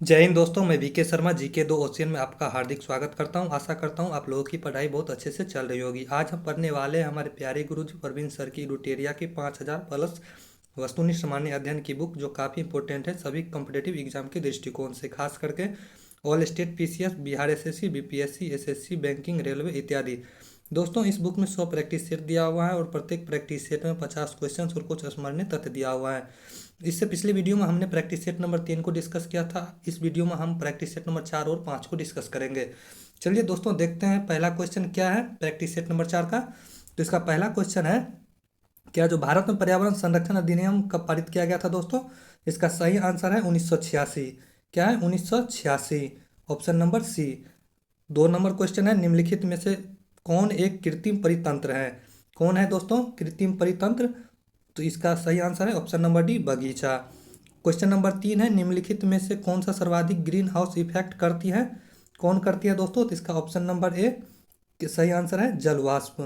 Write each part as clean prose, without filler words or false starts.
जय हिंद दोस्तों, मैं वीके शर्मा जीके 2 ओशियन में आपका हार्दिक स्वागत करता हूं। आशा करता हूं आप लोगों की पढ़ाई बहुत अच्छे से चल रही होगी। आज हम पढ़ने वाले हैं हमारे प्यारे गुरुजी परवीन सर की लुटेरिया की 5000 प्लस वस्तुनिष्ठ सामान्य अध्ययन की बुक, जो काफ़ी इंपॉर्टेंट है सभी कॉम्पिटेटिव एग्जाम के दृष्टिकोण से, खास करके all state PCS, Bihar SSC, BPSC, SSC, banking, railway इत्यादि। दोस्तों, इस बुक में 100 प्रैक्टिस सेट दिया हुआ है और प्रत्येक प्रैक्टिस सेट में 50 क्वेश्चन और कुछ स्मरणीय तथ्य दिया हुआ है। इससे पिछले वीडियो में हमने प्रैक्टिस सेट नंबर 3 को डिस्कस किया था। इस वीडियो में हम प्रैक्टिस सेट नंबर 4 और 5 को डिस्कस करेंगे। चलिए दोस्तों, देखते हैं पहला क्वेश्चन क्या है प्रैक्टिस सेट नंबर 4 का। तो इसका पहला क्वेश्चन है, क्या जो भारत में पर्यावरण संरक्षण अधिनियम कब पारित किया गया था दोस्तों? इसका सही आंसर है 1986। क्या है? 1986। Option number C. 2 number question है, निम्नलिखित में से कौन एक कृत्रिम परितंत्र है? कौन है दोस्तों कृत्रिम परितंत्र? तो इसका सही आंसर है ऑप्शन नंबर डी, बगीचा। क्वेश्चन नंबर 3 है, निम्नलिखित में से कौन सा सर्वाधिक ग्रीन हाउस इफेक्ट करती है? कौन करती है दोस्तों? तो इसका ऑप्शन नंबर ए सही आंसर है, जलवाष्प।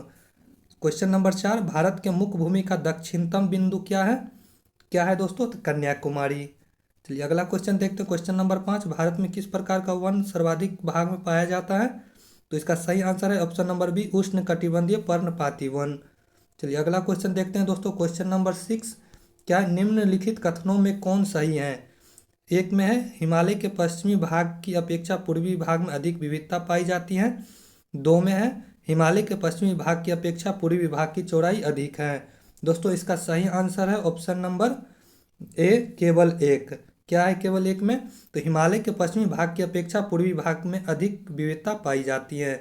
क्वेश्चन नंबर 4, भारत के मुख्य भूमि का दक्षिणतम बिंदु क्या है? क्या है दोस्तों? तो कन्याकुमारी। चलिए अगला क्वेश्चन देखते हैं। क्वेश्चन नंबर 5, भारत में किस प्रकार का वन सर्वाधिक भाग में पाया जाता है? तो इसका सही आंसर है ऑप्शन नंबर बी, उष्ण कटिबंधीय पर्णपाती वन। चलिए अगला क्वेश्चन देखते हैं दोस्तों। क्वेश्चन नंबर 6, क्या निम्नलिखित कथनों में कौन सही है? एक में है, हिमालय के पश्चिमी भाग की अपेक्षा पूर्वी भाग में अधिक विविधता पाई जाती है। 2 में है, हिमालय के पश्चिमी भाग की अपेक्षा पूर्वी भाग की चौड़ाई अधिक है। दोस्तों, इसका सही आंसर है ऑप्शन नंबर ए, केवल एक। क्या है केवल एक में? तो हिमालय के पश्चिमी भाग की अपेक्षा पूर्वी भाग में अधिक विविधता पाई जाती है।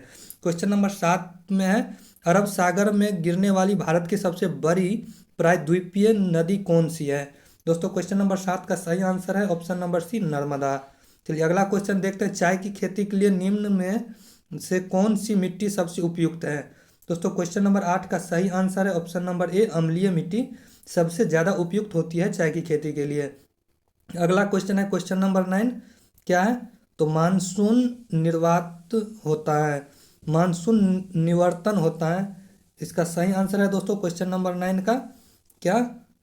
क्वेश्चन नंबर 7 में है, अरब सागर में गिरने वाली भारत की सबसे बड़ी प्रायद्वीपीय नदी कौन सी है? दोस्तों, क्वेश्चन नंबर 7 का सही आंसर है ऑप्शन नंबर सी, नर्मदा। चलिए अगला क्वेश्चन देखते हैं। चाय की खेती के लिए निम्न में से कौन सी मिट्टी सबसे उपयुक्त है? दोस्तों, क्वेश्चन नंबर 8 का सही आंसर है ऑप्शन नंबर ए, अम्लीय मिट्टी सबसे ज़्यादा उपयुक्त होती है चाय की खेती के लिए। अगला क्वेश्चन है क्वेश्चन नंबर 9, क्या है? तो मानसून निर्वात होता है, मानसून निवर्तन होता है। इसका सही आंसर है दोस्तों क्वेश्चन नंबर 9 का क्या?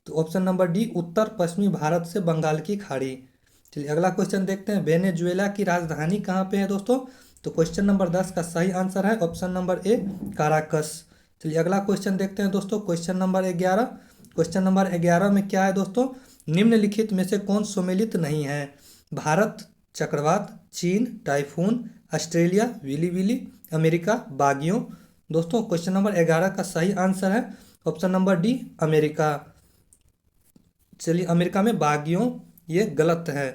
तो ऑप्शन नंबर डी, उत्तर पश्चिमी भारत से बंगाल की खाड़ी। चलिए अगला क्वेश्चन देखते हैं। वेनेजुएला की राजधानी कहाँ पे है दोस्तों? तो क्वेश्चन नंबर 10 का सही आंसर है ऑप्शन नंबर ए, काराकस। चलिए अगला क्वेश्चन देखते हैं दोस्तों। Question number 11। क्वेश्चन नंबर 11 में क्या है दोस्तों? निम्नलिखित में से कौन सुमेलित नहीं है? भारत चक्रवात, चीन typhoon, Australia willy willy, America Baguio. दोस्तों, क्वेश्चन नंबर 11 का सही आंसर है ऑप्शन नंबर डी, अमेरिका। चलिए अमेरिका में बागियों, ये गलत है।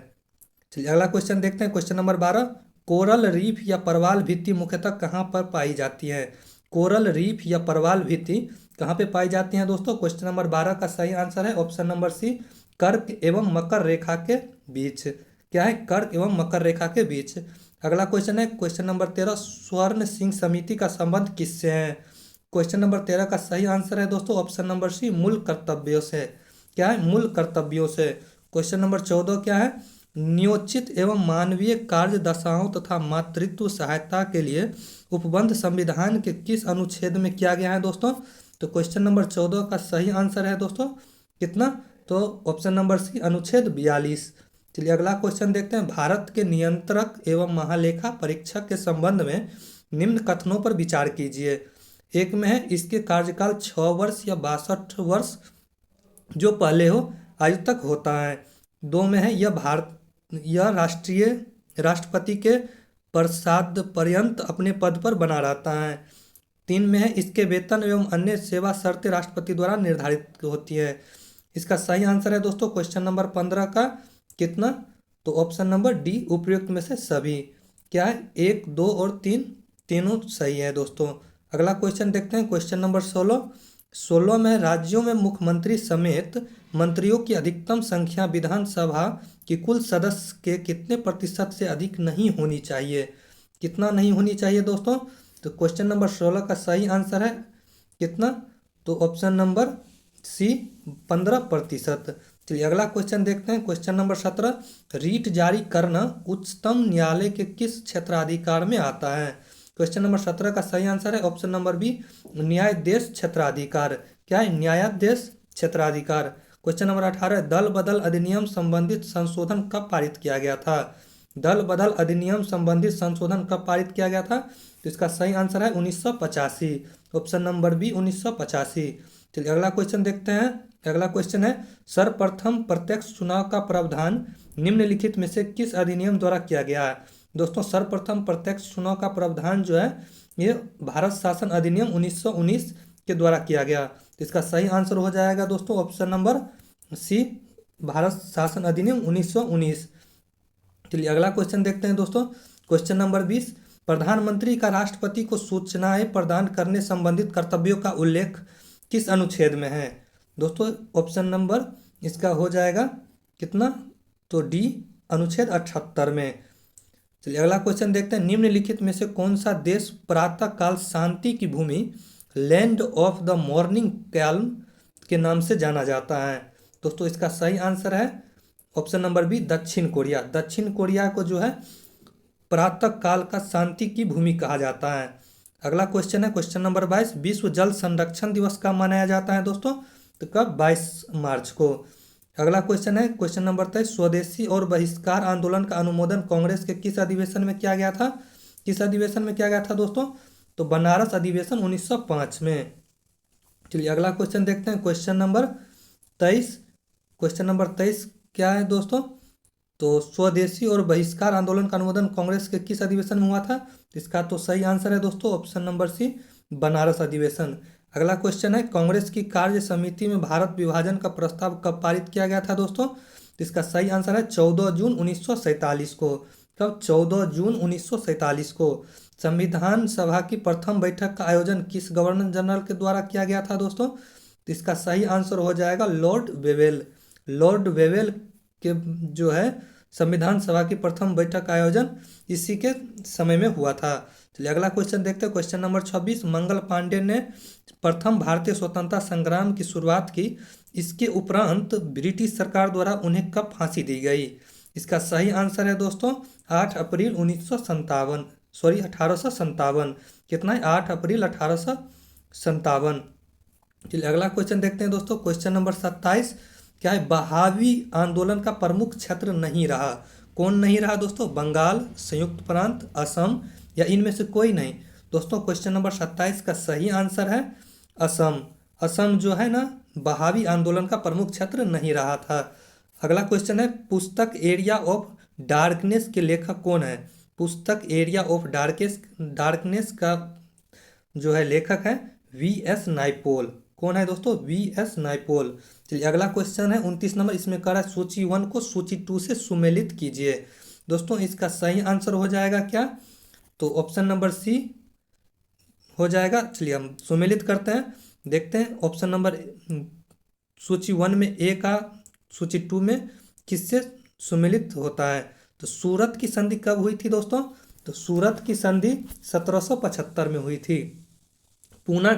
चलिए अगला क्वेश्चन देखते हैं। क्वेश्चन नंबर 12, कोरल रीफ या परवाल भित्ति मुख्यतः कहाँ पर पाई जाती है? कोरल रीफ या परवाल भित्ति कहाँ पे पाई जाती हैं दोस्तों? क्वेश्चन नंबर 12 का सही आंसर है ऑप्शन नंबर सी, कर्क एवं मकर रेखा के बीच। क्या है? कर्क एवं मकर रेखा के बीच। अगला क्वेश्चन है क्वेश्चन नंबर 13, स्वर्ण सिंह समिति का संबंध किससे है? क्वेश्चन नंबर 13 का सही आंसर है दोस्तों ऑप्शन नंबर सी, मूल कर्तव्यों से। क्या है? मूल कर्तव्यों से। क्वेश्चन नंबर 14 क्या है? नियोजित एवं मानवीय कार्य दशाओं तथा मातृत्व सहायता के लिए उपबंध संविधान के किस अनुच्छेद में किया गया है दोस्तों? तो क्वेश्चन नंबर 14 का सही आंसर है दोस्तों कितना? तो ऑप्शन नंबर सी, अनुच्छेद 42। चलिए अगला क्वेश्चन देखते हैं। भारत के नियंत्रक एवं महालेखा परीक्षक के संबंध में निम्न कथनों पर विचार कीजिए। एक में है, इसके कार्यकाल 6 वर्ष या 62 वर्ष जो पहले हो आयु तक होता है। 2 में है, यह राष्ट्रीय राष्ट्रपति के प्रसाद पर्यंत अपने पद पर बना रहता है। 3 में है, इसके वेतन एवं अन्य सेवा शर्तें राष्ट्रपति द्वारा निर्धारित होती है। इसका सही आंसर है दोस्तों क्वेश्चन नंबर 15 का कितना? तो ऑप्शन नंबर डी, उपयुक्त में से सभी। क्या है? 1, 2 और 3 तीनों सही है दोस्तों। अगला क्वेश्चन देखते हैं। Question number 16। 16 में, राज्यों में मुख्यमंत्री समेत मंत्रियों की अधिकतम संख्या विधानसभा की कुल सदस्य के कितने प्रतिशत से अधिक नहीं होनी चाहिए? कितना नहीं होनी चाहिए दोस्तों? तो क्वेश्चन नंबर 16 का सही आंसर है कितना? तो ऑप्शन नंबर सी, 15%। चलिए अगला क्वेश्चन देखते हैं। क्वेश्चन नंबर 17, रीट जारी करना उच्चतम न्यायालय के किस क्षेत्राधिकार में आता है? क्वेश्चन नंबर 17 का सही आंसर है ऑप्शन नंबर बी, न्यायाधीश क्षेत्राधिकार। क्या है? न्यायाधीश क्षेत्राधिकार। क्वेश्चन नंबर 18, दल बदल अधिनियम संबंधित संशोधन कब पारित किया गया था? दल बदल अधिनियम संबंधित संशोधन कब पारित किया गया था? तो इसका सही आंसर है 1985। Option number B 1985। चलिए अगला क्वेश्चन देखते हैं। अगला क्वेश्चन है, सर्वप्रथम प्रत्यक्ष चुनाव का प्रावधान निम्नलिखित में से किस अधिनियम द्वारा किया गया है? दोस्तों सर्वप्रथम प्रत्यक्ष चुनाव का प्रावधान जो है ये भारत शासन अधिनियम 1919 के द्वारा किया गया। तो इसका सही आंसर हो जाएगा दोस्तों ऑप्शन नंबर सी, भारत शासन अधिनियम 1919। चलिए अगला क्वेश्चन देखते हैं दोस्तों। क्वेश्चन नंबर 20, प्रधानमंत्री का राष्ट्रपति को सूचनाएं प्रदान करने संबंधित कर्तव्यों का उल्लेख किस अनुच्छेद में है? दोस्तों ऑप्शन नंबर इसका हो जाएगा कितना? तो डी, अनुच्छेद 78 में। चलिए अगला क्वेश्चन देखते हैं। निम्नलिखित में से कौन सा देश प्रातः काल शांति की भूमि, land of the morning calm के नाम से जाना जाता है? दोस्तों इसका सही आंसर है ऑप्शन नंबर बी, दक्षिण कोरिया। दक्षिण कोरिया को जो है प्रातः काल का शांति की भूमि कहा जाता है। अगला क्वेश्चन है क्वेश्चन नंबर 22, विश्व जल संरक्षण दिवस कब मनाया जाता है दोस्तों? तो कब? 22 मार्च को। अगला क्वेश्चन है क्वेश्चन नंबर 23, स्वदेशी और बहिष्कार आंदोलन का अनुमोदन कांग्रेस के किस अधिवेशन में किया गया था? किस अधिवेशन में किया गया था दोस्तों? तो बनारस अधिवेशन 1905 में। चलिए अगला क्वेश्चन देखते हैं क्वेश्चन नंबर 23। क्वेश्चन नंबर 23 क्या है दोस्तों? तो स्वदेशी और बहिष्कार आंदोलन का अनुमोदन कांग्रेस के किस अधिवेशन में हुआ था? इसका तो सही आंसर है दोस्तों ऑप्शन नंबर सी, बनारस अधिवेशन। अगला क्वेश्चन है, कांग्रेस की कार्य समिति में भारत विभाजन का प्रस्ताव कब पारित किया गया था दोस्तों? तो इसका सही आंसर है 14 जून 1947 को। कब? 14 जून 1947 को। संविधान सभा की प्रथम बैठक का आयोजन किस गवर्नर जनरल के द्वारा किया गया था दोस्तों? तो इसका सही आंसर हो जाएगा लॉर्ड वेवेल। लॉर्ड वेवेल के जो है संविधान सभा की प्रथम बैठक का आयोजन इसी के समय में हुआ था। चलिए अगला क्वेश्चन देखते हैं क्वेश्चन नंबर 26, मंगल पांडे ने प्रथम भारतीय स्वतंत्रता संग्राम की शुरुआत की, इसके उपरांत ब्रिटिश सरकार द्वारा उन्हें कब फांसी दी गई? इसका सही आंसर है दोस्तों 8 अप्रैल 1857। कितना है? 8 अप्रैल 1857। चलिए अगला क्वेश्चन देखते हैं दोस्तों क्वेश्चन नंबर 27, क्या है? बहावी आंदोलन का प्रमुख क्षेत्र नहीं रहा। कौन नहीं रहा दोस्तों? बंगाल, संयुक्त प्रांत, असम या इनमें से कोई नहीं? दोस्तों क्वेश्चन नंबर 27 का सही आंसर है असम। असम जो है ना बहावी आंदोलन का प्रमुख क्षेत्र नहीं रहा था। अगला क्वेश्चन है, पुस्तक एरिया ऑफ डार्कनेस के लेखक कौन है? पुस्तक एरिया ऑफ डार्कनेस का जो है लेखक है V.S. नाइपोल। कौन है दोस्तों? V.S. नाइपोल। चलिए अगला क्वेश्चन है 29 नंबर, इसमें कह रहा है सूची 1 को सूची 2 से सुमेलित कीजिए। दोस्तों इसका सही आंसर हो जाएगा क्या? तो ऑप्शन नंबर सी हो जाएगा। चलिए हम सुमेलित करते हैं, देखते हैं ऑप्शन नंबर सूची 1 में ए का सूची 2 में किससे सुमेलित होता है? तो सूरत की संधि कब हुई थी दोस्तों? तो सूरत की संधि 1775 में हुई थी। पूना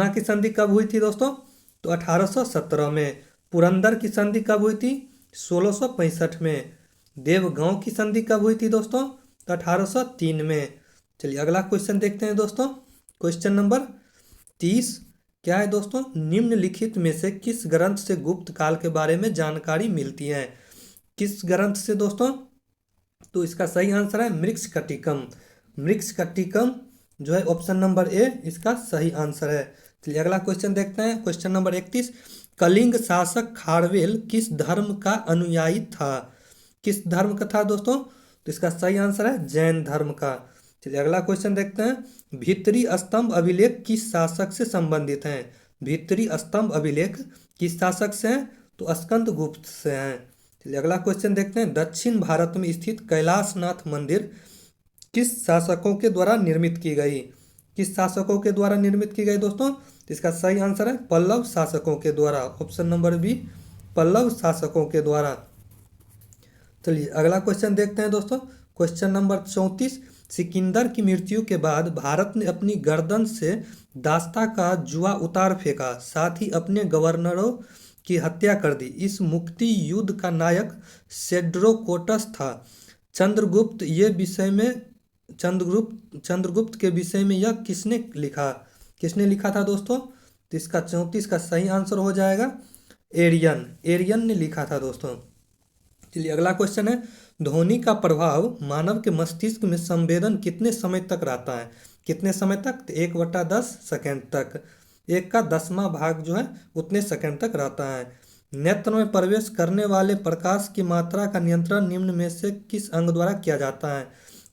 की संधि कब हुई थी दोस्तों? तो 1817 में। पुरंदर की संधि कब हुई थी? 1665 में। देवगांव की संधि कब हुई थी दोस्तों? तो 1803 में। चलिए अगला क्वेश्चन देखते हैं दोस्तों क्वेश्चन नंबर 30, क्या है दोस्तों? निम्नलिखित में से किस ग्रंथ से गुप्त काल के बारे में जानकारी मिलती है? किस ग्रंथ से दोस्तों? तो इसका सही आंसर है मृक्षकटिकम। मृक्षकटिकम जो है ऑप्शन नंबर ए इसका सही आंसर है। चलिए अगला क्वेश्चन देखते हैं क्वेश्चन नंबर 31, कलिंग शासक खारवेल किस धर्म का अनुयायी था? किस धर्म का था दोस्तों? तो इसका सही आंसर है जैन धर्म का। चलिए अगला क्वेश्चन देखते हैं, भीतरी स्तंभ अभिलेख किस शासक से संबंधित हैं? भीतरी स्तंभ अभिलेख किस शासक से हैं? तो स्कंदगुप्त से हैं। चलिए अगला क्वेश्चन देखते हैं, दक्षिण भारत में स्थित कैलाशनाथ मंदिर किस शासकों के द्वारा निर्मित की गई? किस शासकों के द्वारा निर्मित की गई दोस्तों? तो इसका सही आंसर है पल्लव शासकों के द्वारा। ऑप्शन नंबर बी, पल्लव शासकों के द्वारा। चलिए अगला क्वेश्चन देखते हैं दोस्तों क्वेश्चन नंबर 34, सिकंदर की मृत्यु के बाद भारत ने अपनी गर्दन से दास्ता का जुआ उतार फेंका, साथ ही अपने गवर्नरों की हत्या कर दी। इस मुक्ति युद्ध का नायक सेड्रोकोटस था। चंद्रगुप्त के विषय में यह किसने लिखा था दोस्तों? तो इसका 34 का सही आंसर हो जाएगा एरियन ने लिखा था दोस्तों। चलिए अगला क्वेश्चन है, ध्वनि का प्रभाव मानव के मस्तिष्क में संवेदन कितने समय तक रहता है? कितने समय तक? तो 1/10 सेकेंड तक। 1/10वां भाग जो है उतने सेकंड तक रहता है। नेत्र में प्रवेश करने वाले प्रकाश की मात्रा का नियंत्रण निम्न में से किस अंग द्वारा किया जाता है?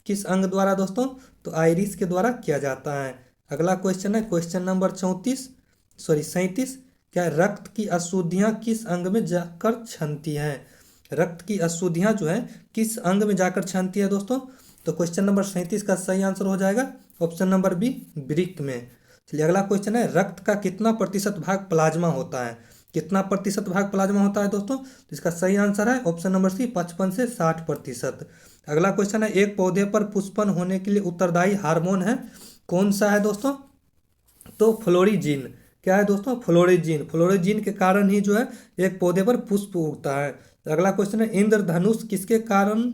किस अंग द्वारा दोस्तों? तो आइरिस के द्वारा किया जाता है। अगला क्वेश्चन है क्वेश्चन नंबर 37। क्या रक्त की अशुद्धियाँ किस अंग में जाकर छनती हैं? रक्त की अशुद्धियाँ जो है किस अंग में जाकर छनती है दोस्तों? तो क्वेश्चन नंबर 37 का सही आंसर हो जाएगा ऑप्शन नंबर बी, वृक्क में। चलिए अगला क्वेश्चन है, रक्त का कितना प्रतिशत भाग प्लाज्मा होता है? कितना प्रतिशत भाग प्लाज्मा होता है दोस्तों? तो इसका सही आंसर है ऑप्शन नंबर सी, 55 से 60%। अगला क्वेश्चन है, एक पौधे पर पुष्पन होने के लिए उत्तरदायी हार्मोन है, कौन सा है दोस्तों? तो फ्लोरिजीन। क्या है दोस्तों? फ्लोरिजीन। फ्लोरिजीन के कारण ही जो है एक पौधे पर पुष्प उगता है। अगला क्वेश्चन है, इंद्रधनुष किसके कारण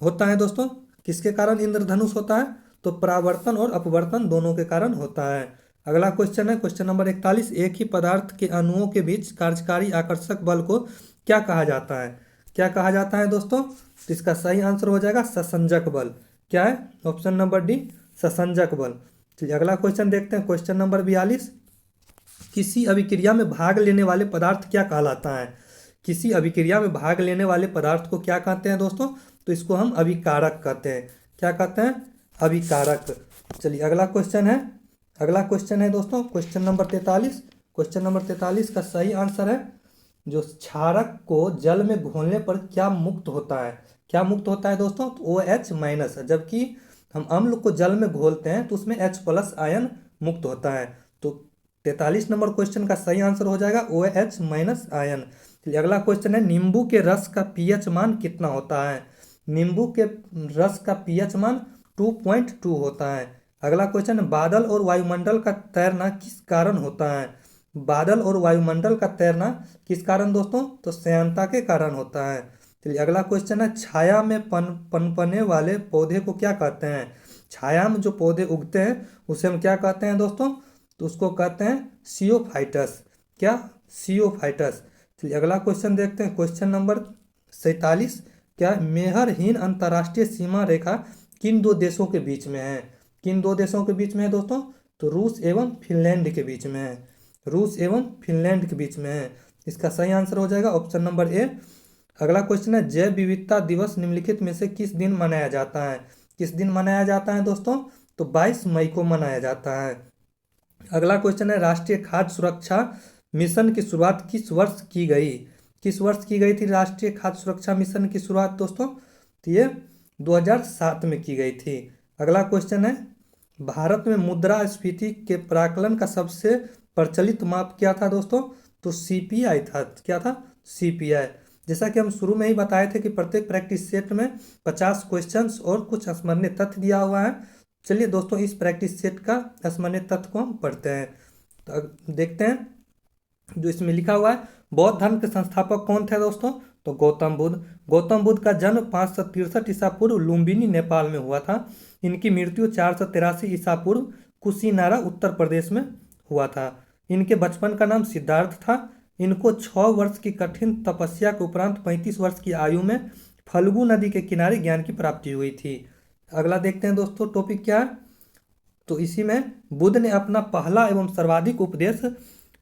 होता है दोस्तों? किसके कारण इंद्रधनुष होता है? तो परावर्तन और अपवर्तन दोनों के कारण होता है। अगला क्वेश्चन है क्वेश्चन नंबर 41, एक ही पदार्थ के अणुओं के बीच कार्यकारी आकर्षक बल को क्या कहा जाता है? क्या कहा जाता है दोस्तों? तो इसका सही आंसर हो जाएगा ससंजक बल। क्या है? ऑप्शन नंबर डी, ससंजक बल। चलिए अगला क्वेश्चन देखते हैं क्वेश्चन नंबर 42, किसी अभिक्रिया में भाग लेने वाले पदार्थ क्या कहलाता है? किसी अभिक्रिया में भाग लेने वाले पदार्थ को क्या कहते हैं दोस्तों? तो इसको हम अभिकारक कहते हैं। क्या कहते हैं? अभिकारक। चलिए अगला क्वेश्चन है दोस्तों क्वेश्चन नंबर 43। क्वेश्चन नंबर 43 का सही आंसर है, जो क्षारक को जल में घोलने पर क्या मुक्त होता है? क्या मुक्त होता है दोस्तों? तो OH-, जबकि हम अम्ल को जल में घोलते हैं तो उसमें H+ आयन मुक्त होता है। तो 43 नंबर क्वेश्चन का सही आंसर हो जाएगा OH- आयन। चलिए अगला क्वेश्चन है, नींबू के रस का pH मान कितना होता है? नींबू के रस का pH मान 2.2 होता है। अगला क्वेश्चन है, बादल और वायुमंडल का तैरना किस कारण होता है? बादल और वायुमंडल का तैरना किस कारण दोस्तों? तो श्यानता के कारण होता है। चलिए अगला क्वेश्चन है, छाया में पनपने वाले पौधे को क्या कहते हैं? छाया में जो पौधे उगते हैं उसे हम क्या कहते हैं दोस्तों? तो उसको कहते हैं सियोफाइटस। क्या? सियोफाइटस। चलिए अगला क्वेश्चन देखते हैं क्वेश्चन नंबर 47, क्या मेहरहीन अंतर्राष्ट्रीय सीमा रेखा किन दो देशों के बीच में है? किन दो देशों के बीच में है दोस्तों? तो रूस एवं फिनलैंड के बीच में है। रूस एवं फिनलैंड के बीच में है। इसका सही आंसर हो जाएगा ऑप्शन नंबर ए। अगला क्वेश्चन है, जैव विविधता दिवस निम्नलिखित में से किस दिन मनाया जाता है? किस दिन मनाया जाता है दोस्तों? तो 22 मई को मनाया जाता है। अगला क्वेश्चन है, राष्ट्रीय खाद्य सुरक्षा मिशन की शुरुआत किस वर्ष की गई? किस वर्ष की गई थी राष्ट्रीय खाद्य सुरक्षा मिशन की शुरुआत दोस्तों? तो ये 2007 में की गई थी। अगला क्वेश्चन है, भारत में मुद्रास्फीति के प्राकलन का सबसे प्रचलित माप क्या था दोस्तों? तो CPI था। क्या था? CPI। जैसा कि हम शुरू में ही बताए थे कि प्रत्येक प्रैक्टिस सेट में 50 क्वेश्चंस और कुछ स्मरणीय तथ्य दिया हुआ है। चलिए दोस्तों इस प्रैक्टिस सेट का स्मरणीय तथ्य को हम पढ़ते हैं। तो देखते हैं जो इसमें लिखा हुआ है, बौद्ध धर्म के संस्थापक कौन थे दोस्तों? तो गौतम बुद्ध। गौतम बुद्ध का जन्म 563 ईसा पूर्व लुम्बिनी नेपाल में हुआ था। इनकी मृत्यु 483 ईसा पूर्व कुशीनारा उत्तर प्रदेश में हुआ था। इनके बचपन का नाम सिद्धार्थ था। इनको 6 वर्ष की कठिन तपस्या के उपरांत 35 वर्ष की आयु में फल्गु नदी के किनारे ज्ञान की प्राप्ति हुई थी। अगला देखते हैं दोस्तों टॉपिक क्या है। तो इसी में बुद्ध ने अपना पहला एवं सर्वाधिक उपदेश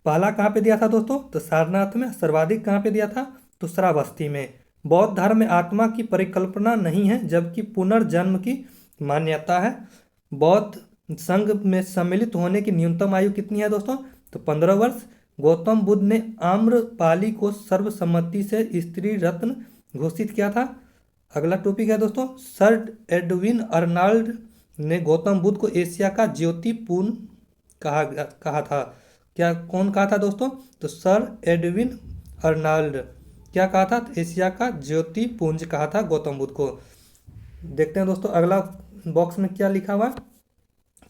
पहला कहाँ पे दिया था दोस्तों? तो सारनाथ में। सर्वाधिक कहाँ पे दिया था? तो श्रावस्ती में। बौद्ध धर्म में आत्मा की परिकल्पना नहीं है, जबकि पुनर्जन्म की मान्यता है। बौद्ध संघ में सम्मिलित होने की न्यूनतम आयु कितनी है दोस्तों? तो 15 वर्ष। गौतम बुद्ध ने आम्रपाली को सर्वसम्मति से स्त्री रत्न घोषित किया था। अगला टॉपिक है दोस्तों, सर एडविन अर्नाल्ड ने गौतम बुद्ध को एशिया का ज्योतिपुंज कहा था। क्या? कौन कहा था दोस्तों? तो सर एडविन अर्नाल्ड क्या कहा था? एशिया का ज्योतिपुंज कहा था गौतम बुद्ध को। देखते हैं दोस्तों अगला बॉक्स में क्या लिखा हुआ है।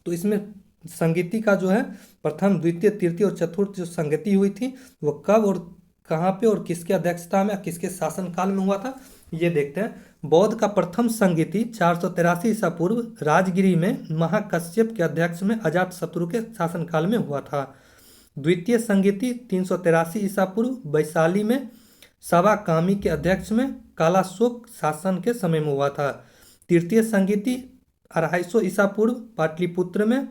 तो इसमें संगीति का जो है प्रथम, द्वितीय, तृतीय और चतुर्थ जो संगीति हुई थी वो कब और कहाँ पे और किसके अध्यक्षता में, किसके शासनकाल में हुआ था, ये देखते हैं। बौद्ध का प्रथम संगीति 483 ईसा पूर्व राजगिरी में महाकश्यप के अध्यक्ष में अजातशत्रु के शासनकाल में हुआ था। द्वितीय संगीति 383 ईसा पूर्व वैशाली में सवा कामी के अध्यक्ष में कालाशोक शासन के समय में हुआ था। तृतीय संगीति 250 ईसा पूर्व पाटलिपुत्र में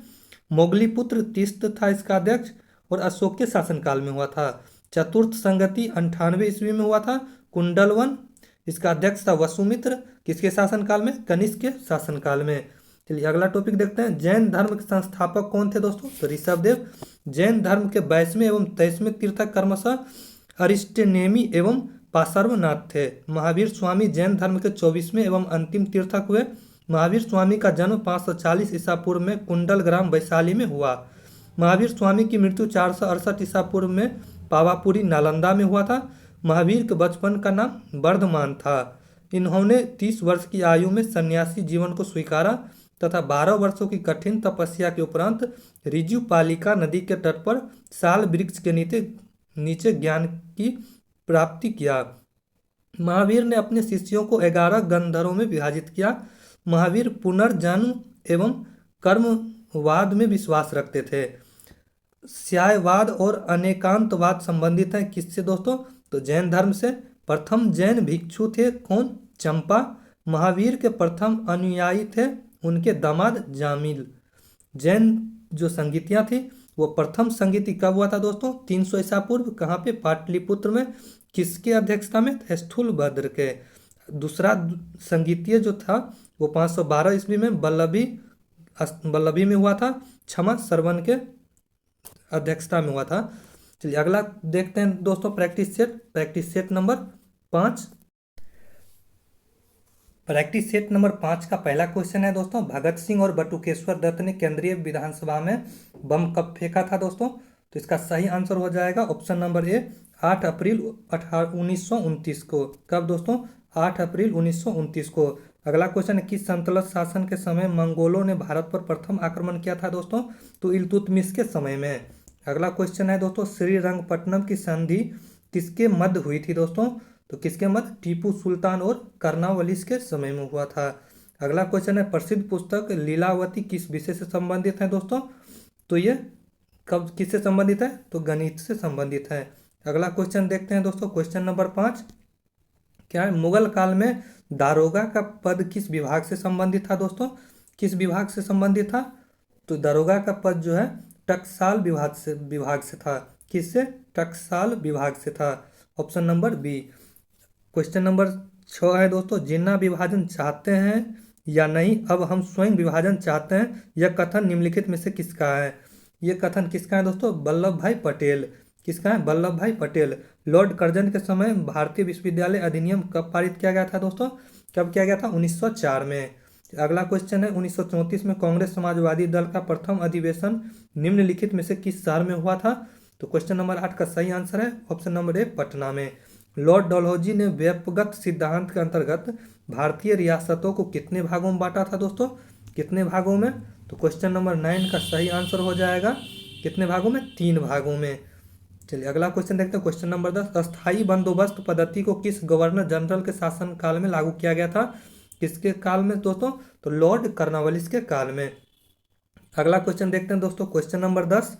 मोगलीपुत्र तीस्त था इसका अध्यक्ष, और अशोक के शासनकाल में हुआ था। चतुर्थ संगति 98 ईस्वी में हुआ था कुंडलवन, इसका अध्यक्ष था वसुमित्र, किसके शासनकाल में? कनिष्क के शासनकाल में। चलिए अगला टॉपिक देखते हैं। जैन धर्म के संस्थापक कौन थे दोस्तों? तो ऋषभदेव। जैन धर्म के 22वें एवं 23वें तीर्थक क्रमशः अरिष्टनेमी एवं पार्श्वनाथ थे। महावीर स्वामी जैन धर्म के 24वें एवं अंतिम तीर्थक हुए। महावीर स्वामी का जन्म 540 ईसा पूर्व में कुंडल ग्राम वैशाली में हुआ। महावीर स्वामी की मृत्यु 468 ईसा पूर्व में पावापुरी नालंदा में हुआ था। महावीर के बचपन का नाम वर्धमान था। इन्होंने 30 वर्ष की आयु में सन्यासी जीवन को स्वीकारा तथा 12 वर्षों की कठिन तपस्या के उपरांत ऋजुपालिका नदी के तट पर साल वृक्ष के नीचे ज्ञान की प्राप्ति किया। महावीर ने अपने शिष्यों को 11 गंधर्वों में विभाजित किया। महावीर पुनर्जन्म एवं कर्मवाद में विश्वास रखते थे। स्यायवाद और अनेकांतवाद संबंधित है किससे दोस्तों? तो जैन धर्म से। प्रथम जैन भिक्षु थे कौन? चंपा। महावीर के प्रथम अनुयायी थे उनके दामाद जामिल। जैन जो संगीतियाँ थी वो प्रथम संगीति कब हुआ था दोस्तों? 300 ईसा पूर्व। कहाँ पे? पाटलिपुत्र में। किसके अध्यक्षता में? स्थूलभद्र के। दूसरा संगीतीय जो था वो 512 ईस्वी में वल्लभी में हुआ था। क्षमा श्रवण के अध्यक्षता में हुआ था। चलिए अगला देखते हैं दोस्तों practice set number 5। Practice set number 5 का पहला क्वेश्चन है दोस्तों, भगत सिंह और बटुकेश्वर दत्त ने केंद्रीय विधानसभा में बम कब फेंका था दोस्तों? तो इसका सही आंसर हो जाएगा ऑप्शन नंबर ए 8 अप्रैल 1929 को। कब दोस्तों? 8 अप्रैल 1929 को। अगला क्वेश्चन है, किस सल्तनत शासन के समय मंगोलों ने भारत पर प्रथम आक्रमण किया था दोस्तों? तो इल्तुतमिश के समय में। अगला क्वेश्चन है दोस्तों, श्रीरंगपट्टनम की संधि किसके मध्य हुई थी दोस्तों? तो किसके मध्य? टीपू सुल्तान और कर्नावलिस के समय में हुआ था। अगला क्वेश्चन है, प्रसिद्ध पुस्तक लीलावती किस विषय से संबंधित है दोस्तों? तो ये कब किससे संबंधित है? तो गणित से संबंधित है। अगला क्वेश्चन देखते हैं दोस्तों, क्वेश्चन नंबर 5 क्या है? मुगल काल में दारोगा का पद किस विभाग से संबंधित था दोस्तों? किस विभाग से संबंधित था? तो दारोगा का पद जो है टकसाल विभाग से था। किससे? टकसाल विभाग से था। Option number B. Question number 6 है दोस्तों, जिन्ना विभाजन चाहते हैं या नहीं, अब हम स्वयं विभाजन चाहते हैं, यह कथन निम्नलिखित में से किसका है? यह कथन किसका है दोस्तों? वल्लभ भाई पटेल। किसका है? वल्लभ भाई पटेल। लॉर्ड कर्जन के समय भारतीय विश्वविद्यालय अधिनियम कब पारित किया गया था दोस्तों? कब किया गया था? 1904 में। अगला क्वेश्चन है, 1934 में कांग्रेस समाजवादी दल का प्रथम अधिवेशन निम्नलिखित में से किस शहर में हुआ था? तो क्वेश्चन नंबर 8 का सही आंसर है ऑप्शन नंबर ए पटना में। लॉर्ड डलहौजी ने व्यापकगत सिद्धांत के अंतर्गत भारतीय रियासतों को कितने भागों में बांटा था दोस्तों? कितने भागों में? तो क्वेश्चन नंबर 9 का सही आंसर हो जाएगा कितने भागों में? 3 भागों में। चलिए अगला क्वेश्चन देखते हैं, क्वेश्चन नंबर 10, अस्थायी बंदोबस्त पद्धति को किस गवर्नर जनरल के शासन काल में लागू किया गया था? किसके काल में दोस्तों? तो लॉर्ड कर्नवालिस के काल में। अगला क्वेश्चन देखते हैं दोस्तों, क्वेश्चन नंबर 10।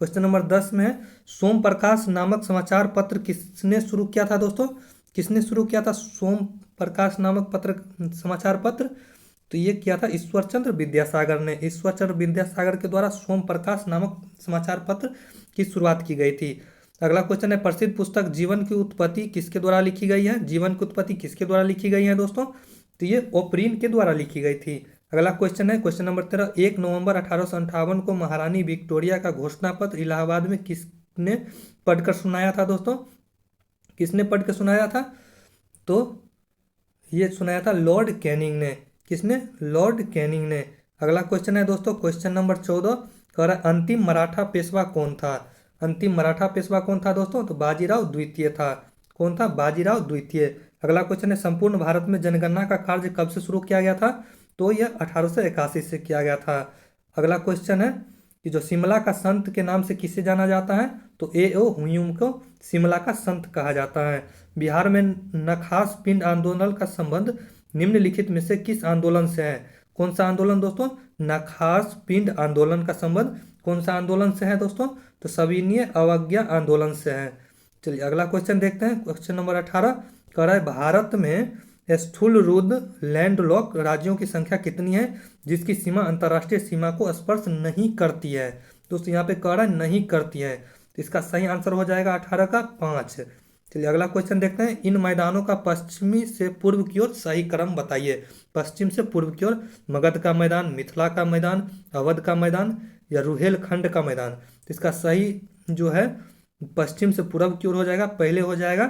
क्वेश्चन नंबर 10 में है, सोम प्रकाश नामक समाचार पत्र किसने शुरू किया था दोस्तों? किसने शुरू किया था सोम प्रकाश नामक समाचार पत्र? तो ये किया था ईश्वरचंद्र विद्यासागर ने। ईश्वरचंद्र विद्यासागर के द्वारा सोम प्रकाश नामक समाचार पत्र की शुरुआत की गई थी। अगला क्वेश्चन है, प्रसिद्ध पुस्तक जीवन की उत्पत्ति किसके द्वारा लिखी गई है? जीवन की उत्पत्ति किसके द्वारा लिखी गई है दोस्तों? तो ये ओपरीन के द्वारा लिखी गई थी। अगला क्वेश्चन है, क्वेश्चन नंबर 13, 1 नवंबर 1858 को महारानी विक्टोरिया का घोषणा पत्र इलाहाबाद में किसने पढ़कर सुनाया था दोस्तों? किसने पढ़कर सुनाया था? तो ये सुनाया था लॉर्ड कैनिंग ने। किसने? लॉर्ड कैनिंग ने। अगला क्वेश्चन है दोस्तों, क्वेश्चन नंबर 14, कह रहा है अंतिम मराठा पेशवा कौन था? अंतिम मराठा पेशवा कौन था दोस्तों? तो बाजीराव द्वितीय था। कौन था? बाजीराव द्वितीय। अगला क्वेश्चन है, संपूर्ण भारत में जनगणना का कार्य कब से शुरू किया गया था? तो यह 1881 से किया गया था। अगला क्वेश्चन है कि जो शिमला का संत के नाम से किसे जाना जाता है? तो ए.ओ. हुमायूं को शिमला का संत कहा जाता है। बिहार में नखास पिंड आंदोलन का संबंध निम्नलिखित में से किस आंदोलन से है? कौन सा आंदोलन दोस्तों? नखास पिंड आंदोलन का संबंध कौन सा आंदोलन से है दोस्तों? तो सविनय अवज्ञा आंदोलन से है। चलिए अगला क्वेश्चन देखते हैं। क्वेश्चन नंबर 18 कह रहा है भारत में स्थूलरुद्ध लैंडलॉक राज्यों की संख्या कितनी है जिसकी सीमा अंतर्राष्ट्रीय सीमा को स्पर्श नहीं करती है। दोस्तों यहाँ पे कह रहा है नहीं करती है, तो इसका सही आंसर हो जाएगा 18 का 5। चलिए अगला क्वेश्चन देखते हैं। इन मैदानों का पश्चिमी से पूर्व की ओर सही क्रम बताइए। पश्चिम से पूर्व की ओर मगध का मैदान, मिथिला का मैदान, अवध का मैदान या रुहेलखंड का मैदान। तो इसका सही जो है पश्चिम से पूर्व की ओर हो जाएगा। पहले हो जाएगा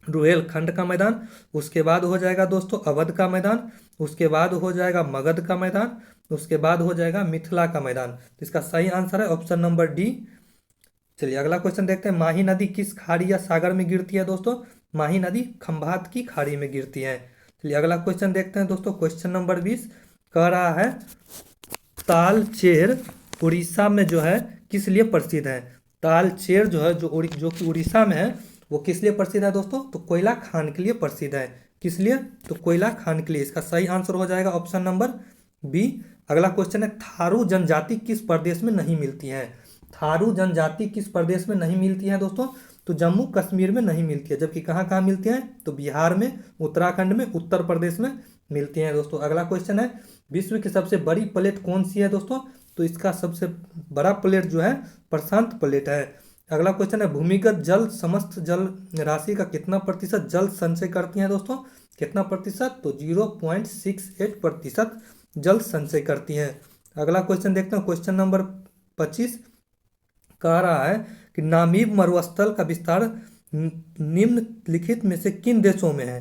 रुहेलखंड का मैदान, उसके बाद हो जाएगा दोस्तों अवध का मैदान, उसके बाद हो जाएगा मगध का मैदान, उसके बाद हो जाएगा मिथिला का मैदान। तो इसका सही आंसर है ऑप्शन नंबर डी। चलिए अगला क्वेश्चन देखते हैं। माही नदी किस खाड़ी या सागर में गिरती है दोस्तों? माही नदी खंभात की खाड़ी में गिरती है। चलिए अगला क्वेश्चन देखते हैं दोस्तों। क्वेश्चन नंबर 20 कह रहा है तालचेर उड़ीसा में जो है किस लिए प्रसिद्ध है। तालचेर जो है जो कि उड़ीसा में है वो किस लिए प्रसिद्ध है दोस्तों? तो कोयला खान के लिए प्रसिद्ध है। किस लिए? तो कोयला खान के लिए। इसका सही आंसर हो जाएगा ऑप्शन नंबर बी। अगला क्वेश्चन है थारू जनजाति किस प्रदेश में नहीं मिलती है। थारू जनजाति किस प्रदेश में नहीं मिलती है दोस्तों? तो जम्मू कश्मीर में नहीं मिलती है, जबकि कहाँ कहाँ मिलती है? तो बिहार में, उत्तराखंड में, उत्तर प्रदेश में मिलती हैं दोस्तों। अगला क्वेश्चन है विश्व की सबसे बड़ी प्लेट कौन सी है दोस्तों? तो इसका सबसे बड़ा प्लेट जो है प्रशांत प्लेट है। अगला क्वेश्चन है भूमिगत जल समस्त जल राशि का कितना प्रतिशत जल संचय करती है दोस्तों? कितना प्रतिशत? तो 0.68% जल संचय करती है। अगला क्वेश्चन देखते हैं। क्वेश्चन नंबर 25 कह रहा है कि नामीब मरुस्थल का विस्तार निम्नलिखित में से किन देशों में है।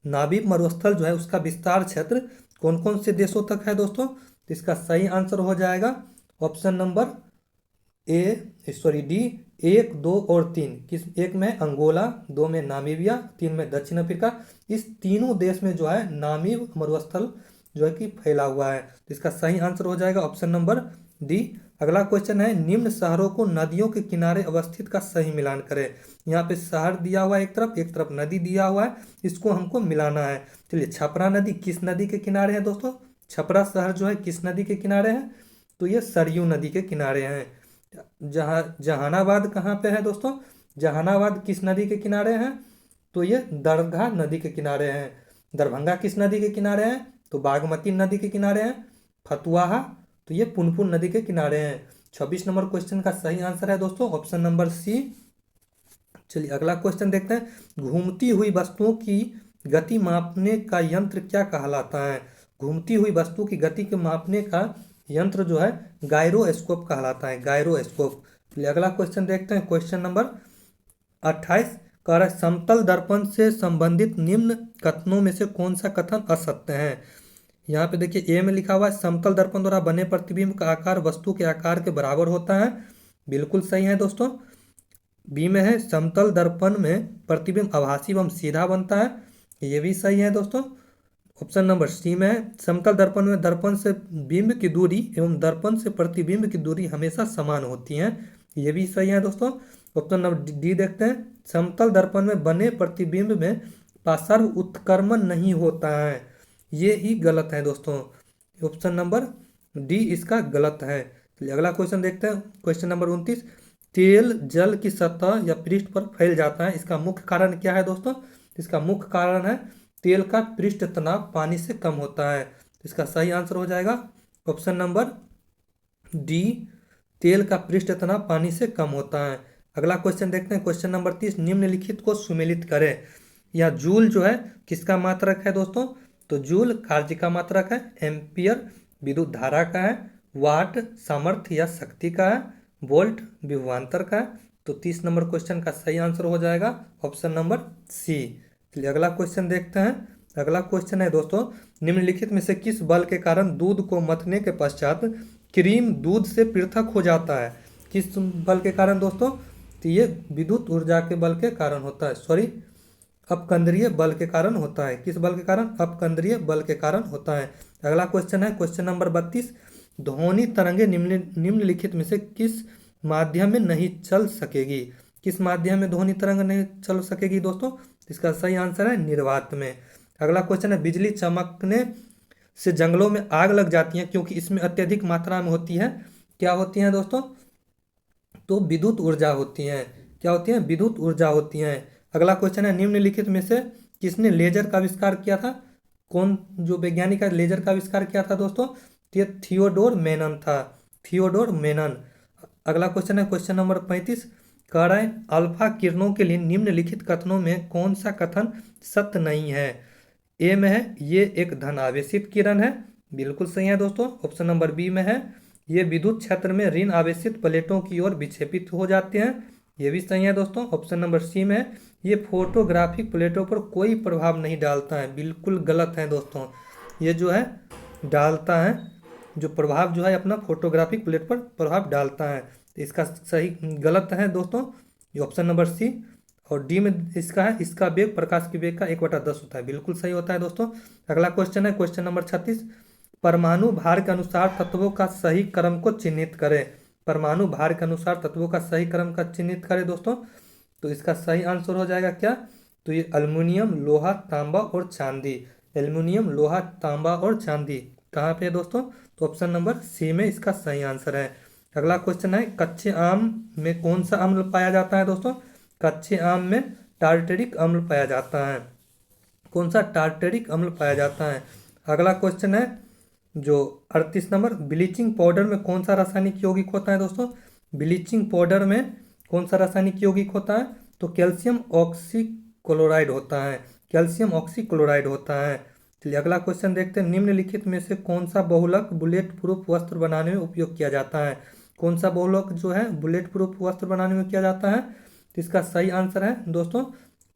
नामीब मरुस्थल जो है उसका विस्तार क्षेत्र कौन कौन से देशों तक है दोस्तों? तो इसका सही आंसर हो जाएगा ऑप्शन नंबर डी 1, 2 और 3। किस? एक में अंगोला, 2 में नामीबिया, 3 में दक्षिण अफ्रीका। इस तीनों देश में जो है नामीब मरुस्थल जो है कि फैला हुआ है। तो इसका सही आंसर हो जाएगा ऑप्शन नंबर डी। अगला क्वेश्चन है निम्न शहरों को नदियों के किनारे अवस्थित का सही मिलान करें। यहाँ पे शहर दिया हुआ है एक तरफ नदी दिया हुआ है, इसको हमको मिलाना है। चलिए छपरा नदी किस नदी के किनारे है दोस्तों? छपरा शहर जो है किस नदी के किनारे है? तो ये सरयू नदी के किनारे हैं। जहानाबाद कहाँ पे है दोस्तों? जहानाबाद किस नदी के किनारे हैं? तो ये दरघा नदी के किनारे हैं। दरभंगा किस नदी के किनारे हैं? तो बागमती नदी के किनारे हैं। फतुहाहा तो ये पुनपुन नदी के किनारे हैं। 26 नंबर क्वेश्चन का सही आंसर है दोस्तों ऑप्शन नंबर सी। चलिए अगला क्वेश्चन देखते हैं। घूमती हुई वस्तुओं की गति मापने का यंत्र क्या कहलाता है? घूमती हुई वस्तु की गति के मापने का यंत्र जो है गायरोस्कोप कहलाता है। गायरोस्कोप। चलिए अगला क्वेश्चन देखते हैं। क्वेश्चन नंबर 28 कह रहा है समतल दर्पण से संबंधित निम्न कथनों में से कौन सा कथन असत्य है। यहाँ पे देखिए ए में लिखा हुआ है समतल दर्पण द्वारा बने प्रतिबिंब का आकार वस्तु के आकार के बराबर होता है। बिल्कुल सही है दोस्तों। बी में है समतल दर्पण में प्रतिबिंब आभासी एवं सीधा बनता है, ये भी सही है दोस्तों। ऑप्शन नंबर सी में है समतल दर्पण में दर्पण से बिंब की दूरी एवं दर्पण से प्रतिबिंब की दूरी हमेशा समान होती है, ये भी सही है दोस्तों। ऑप्शन नंबर डी देखते हैं। समतल दर्पण में बने प्रतिबिंब में पार्श्व उत्क्रमण नहीं होता है, ये ही गलत है दोस्तों। ऑप्शन नंबर डी इसका गलत है। चलिए अगला क्वेश्चन देखते हैं। क्वेश्चन नंबर 29 तेल जल की सतह या पृष्ठ पर फैल जाता है, इसका मुख्य कारण क्या है दोस्तों? इसका मुख्य कारण है तेल का पृष्ठ तनाव पानी से कम होता है। इसका सही आंसर हो जाएगा ऑप्शन नंबर डी, तेल का पृष्ठ तनाव पानी से कम होता है। अगला क्वेश्चन देखते हैं। क्वेश्चन नंबर 30 निम्नलिखित को सुमेलित करें। यह जूल जो है किसका मात्रक है दोस्तों? तो जूल कार्य का मात्रक है, एम्पियर विद्युत धारा का है, वाट सामर्थ्य या शक्ति का है, वोल्ट विभवांतर का है। तो 30 नंबर क्वेश्चन का सही आंसर हो जाएगा ऑप्शन नंबर सी। चलिए अगला क्वेश्चन देखते हैं। अगला क्वेश्चन है दोस्तों निम्नलिखित में से किस बल के कारण दूध को मथने के पश्चात क्रीम दूध से पृथक हो जाता है? किस बल के कारण दोस्तों? तो ये विद्युत ऊर्जा के बल के कारण होता है, अपकेंद्रीय बल के कारण होता है। किस बल के कारण? अपकेंद्रीय बल के कारण होता है। अगला क्वेश्चन है क्वेश्चन नंबर 32 ध्वनि तरंगे निम्नलिखित में से किस माध्यम में नहीं चल सकेगी? किस माध्यम में ध्वनि तरंग नहीं चल सकेगी दोस्तों? इसका सही आंसर है निर्वात में। अगला क्वेश्चन है बिजली चमकने से जंगलों में आग लग जाती है क्योंकि इसमें अत्यधिक मात्रा में होती है, क्या होती है दोस्तों? तो विद्युत ऊर्जा होती है। क्या होती हैं? विद्युत ऊर्जा होती हैं। अगला क्वेश्चन है, निम्नलिखित में से किसने लेजर का आविष्कार किया था? कौन जो वैज्ञानिक का लेजर का आविष्कार किया था दोस्तों? ये थियोडोर मेनन था, थियोडोर मेनन। अगला क्वेश्चन है क्वेश्चन नंबर 35, कह रहा है अल्फा किरणों के लिए निम्नलिखित कथनों में कौन सा कथन सत्य नहीं है? ए में है ये एक धन आवेशित किरण है, बिल्कुल सही है दोस्तों। ऑप्शन नंबर बी में है ये विद्युत क्षेत्र में ऋण आवेशित प्लेटों की ओर विक्षेपित हो जाते हैं, ये भी सही है दोस्तों। ऑप्शन नंबर सी में है ये फोटोग्राफिक प्लेटों पर कोई प्रभाव नहीं डालता है, बिल्कुल गलत है दोस्तों। ये जो है डालता है, जो प्रभाव जो है अपना फोटोग्राफिक प्लेट पर प्रभाव डालता है, तो इसका सही गलत है दोस्तों ये ऑप्शन नंबर सी। और डी में इसका है इसका वेग प्रकाश की वेग का 1/10 होता है, बिल्कुल सही होता है दोस्तों। अगला क्वेश्चन है क्वेश्चन नंबर 36, परमाणु भार के अनुसार तत्वों का सही क्रम को चिन्हित करें। परमाणु भार के अनुसार तत्वों का सही क्रम का चिन्हित करें दोस्तों, तो इसका सही आंसर हो जाएगा क्या? तो ये अल्युमिनियम, लोहा, तांबा और चांदी। एल्युमिनियम, लोहा, तांबा और चांदी कहाँ पे है दोस्तों? तो ऑप्शन नंबर सी में इसका सही आंसर है। अगला क्वेश्चन है, कच्चे आम में कौन सा अम्ल पाया जाता है दोस्तों? कच्चे आम में टार्टेरिक अम्ल पाया जाता है। कौन सा? टार्टेरिक अम्ल पाया जाता है। अगला क्वेश्चन है जो 38 नंबर, ब्लीचिंग पाउडर में कौन सा रासायनिक यौगिक होता है दोस्तों? ब्लीचिंग पाउडर में कौन सा रासायनिक यौगिक होता है? तो कैल्शियम ऑक्सीक्लोराइड होता है, कैल्शियम ऑक्सीक्लोराइड होता है। चलिए अगला क्वेश्चन देखते हैं, निम्नलिखित में से कौन सा बहुलक बुलेट प्रूफ वस्त्र बनाने में उपयोग किया जाता है? कौन सा बहुलक जो है बुलेट प्रूफ वस्त्र बनाने में किया जाता है? तो इसका सही आंसर है दोस्तों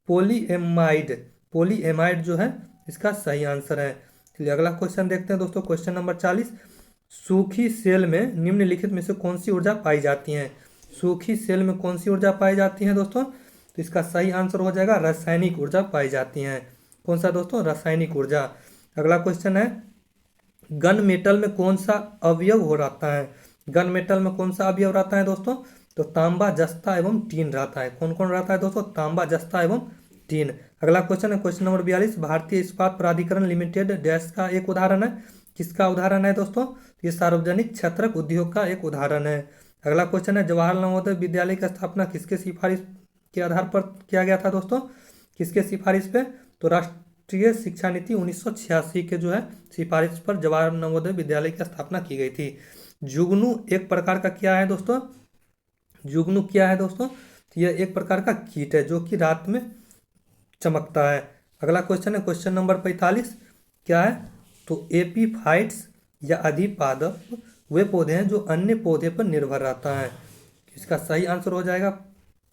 पॉलीएमाइड, पॉलीएमाइड जो है इसका सही आंसर है। चलिए अगला क्वेश्चन देखते हैं दोस्तों क्वेश्चन नंबर 40, सूखी सेल में निम्नलिखित में से कौन सी ऊर्जा पाई जाती है? सूखी सेल में कौन सी ऊर्जा पाई जाती है दोस्तों? तो इसका सही आंसर हो जाएगा रासायनिक ऊर्जा पाई जाती है। कौन सा दोस्तों? रासायनिक ऊर्जा। अगला क्वेश्चन है, गन मेटल में कौन सा अवयव हो रहता है? गन मेटल में कौन सा अवयव रहता है दोस्तों? तो तांबा, जस्ता एवं टीन रहता है। कौन कौन रहता है दोस्तों? तांबा, जस्ता एवं टीन। अगला क्वेश्चन है क्वेश्चन नंबर 42, भारतीय इस्पात प्राधिकरण लिमिटेड डैश का एक उदाहरण है। किसका उदाहरण है दोस्तों? ये सार्वजनिक क्षेत्रक उद्योग का एक उदाहरण है। अगला क्वेश्चन है, जवाहरलाल नवोदय विद्यालय की स्थापना किसके सिफारिश के आधार पर किया गया था दोस्तों? किसके सिफारिश पे? तो राष्ट्रीय शिक्षा नीति 1986 के जो है सिफारिश पर जवाहर नवोदय विद्यालय की स्थापना की गई थी। जुगनू एक प्रकार का क्या है दोस्तों? जुगनू क्या है दोस्तों? तो यह एक प्रकार का कीट है जो कि रात में चमकता है। अगला क्वेश्चन है क्वेश्चन नंबर 45, क्या है? तो एपीफाइट्स या अधिपादप वे पौधे हैं जो अन्य पौधे पर निर्भर रहता है। इसका सही आंसर हो जाएगा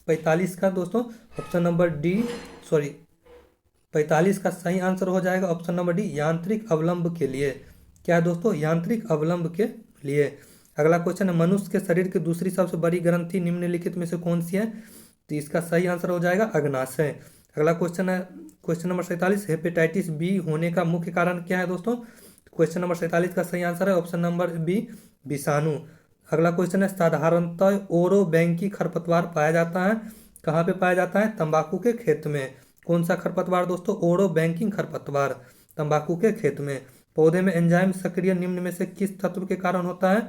45 का दोस्तों ऑप्शन नंबर डी, सॉरी 45 का सही आंसर हो जाएगा ऑप्शन नंबर डी, यांत्रिक अवलंब के लिए। क्या है दोस्तों? यांत्रिक अवलंब के लिए। अगला क्वेश्चन है, मनुष्य के शरीर की दूसरी सबसे बड़ी ग्रंथि निम्नलिखित में से कौन सी है? तो इसका सही आंसर हो जाएगा अग्नाशय। अगला क्वेश्चन है क्वेश्चन नंबर 47, हेपेटाइटिस बी होने का मुख्य कारण क्या है दोस्तों? क्वेश्चन नंबर 47 का सही आंसर है ऑप्शन नंबर बी, विषाणु। अगला क्वेश्चन है, साधारणतः ओरोबैंकी खरपतवार पाया जाता है। कहाँ पे पाया जाता है? तंबाकू के खेत में। कौन सा खरपतवार दोस्तों? ओरोबैंकिंग खरपतवार, तंबाकू के खेत में। पौधे में एंजाइम सक्रिय निम्न में से किस तत्व के कारण होता है?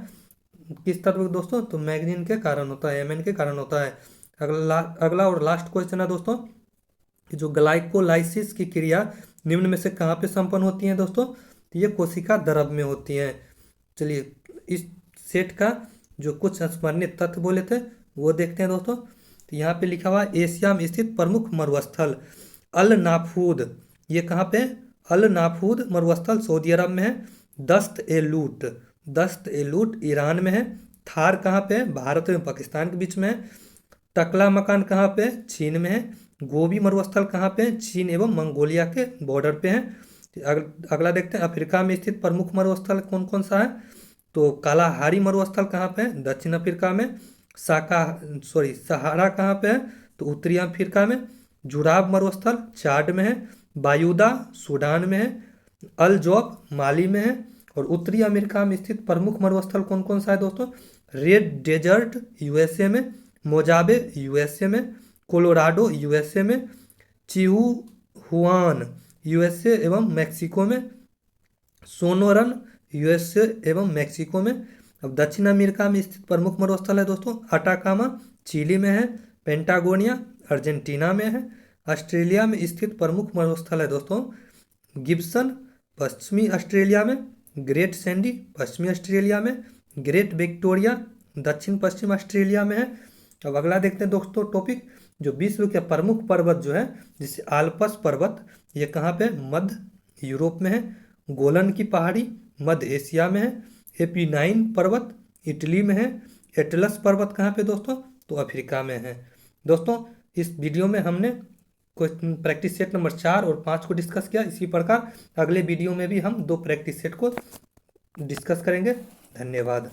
किस तत्व दोस्तों? तो मैग्नीन के कारण होता है, एमएन के कारण होता है। अगला और लास्ट क्वेश्चन है दोस्तों, जो ग्लाइकोलाइसिस की क्रिया निम्न में से कहाँ पे संपन्न होती है दोस्तों? तो ये कोशिका द्रव में होती है। चलिए इस सेट का जो कुछ स्मरणीय तथ्य बोले थे वो देखते हैं दोस्तों। तो यहाँ पे लिखा हुआ है, एशिया में स्थित प्रमुख मरुस्थल अल नाफूद, ये कहाँ पे? अल नाफूद मरुस्थल सऊदी अरब में है। दस्त ए लूट, दस्त ए लूट ईरान में है। थार कहाँ पे? भारत और पाकिस्तान के बीच में है। टकला मकान कहाँ पे? चीन में है। गोबी मरुस्थल कहाँ पे? चीन एवं मंगोलिया के बॉर्डर पे है। अगला देखते हैं, अफ्रीका में स्थित प्रमुख मरुस्थल कौन कौन सा है? तो कालाहारी मरुस्थल कहाँ पे है? दक्षिण अफ्रीका में। सहारा कहाँ पे है? तो उत्तरी अफ्रीका में। जुराब मरुस्थल चाड में है। बायुदा सूडान में है। अल जौफ माली में है। और उत्तरी अमेरिका में स्थित प्रमुख मरुस्थल कौन कौन सा है दोस्तों? रेड डेजर्ट यूएसए में, मोजाबे यूएसए में, कोलोराडो यूएसए में, चिहुआन यूएसए एवं मैक्सिको में, सोनोरन यूएसए एवं मैक्सिको में। अब दक्षिण अमेरिका में स्थित प्रमुख मरुस्थल है दोस्तों, अटाकामा चिली में है, पेंटागोनिया अर्जेंटीना में है। ऑस्ट्रेलिया में स्थित प्रमुख मरुस्थल है दोस्तों गिब्सन पश्चिमी ऑस्ट्रेलिया में, ग्रेट सैंडी पश्चिमी ऑस्ट्रेलिया में, ग्रेट विक्टोरिया दक्षिण पश्चिम ऑस्ट्रेलिया में है। अब अगला देखते हैं दोस्तों टॉपिक, जो विश्व के प्रमुख पर्वत जो है जिसे आल्पस पर्वत, ये कहाँ पे, मध्य यूरोप में है। गोलन की पहाड़ी मध्य एशिया में है। एपिनाइन पर्वत इटली में है। एटलस पर्वत कहाँ पे दोस्तों, तो अफ्रीका में है। दोस्तों इस वीडियो में हमने प्रैक्टिस सेट नंबर 4 और 5 को डिस्कस किया। इसी प्रकार अगले वीडियो में भी हम 2 प्रैक्टिस सेट को डिस्कस करेंगे। धन्यवाद।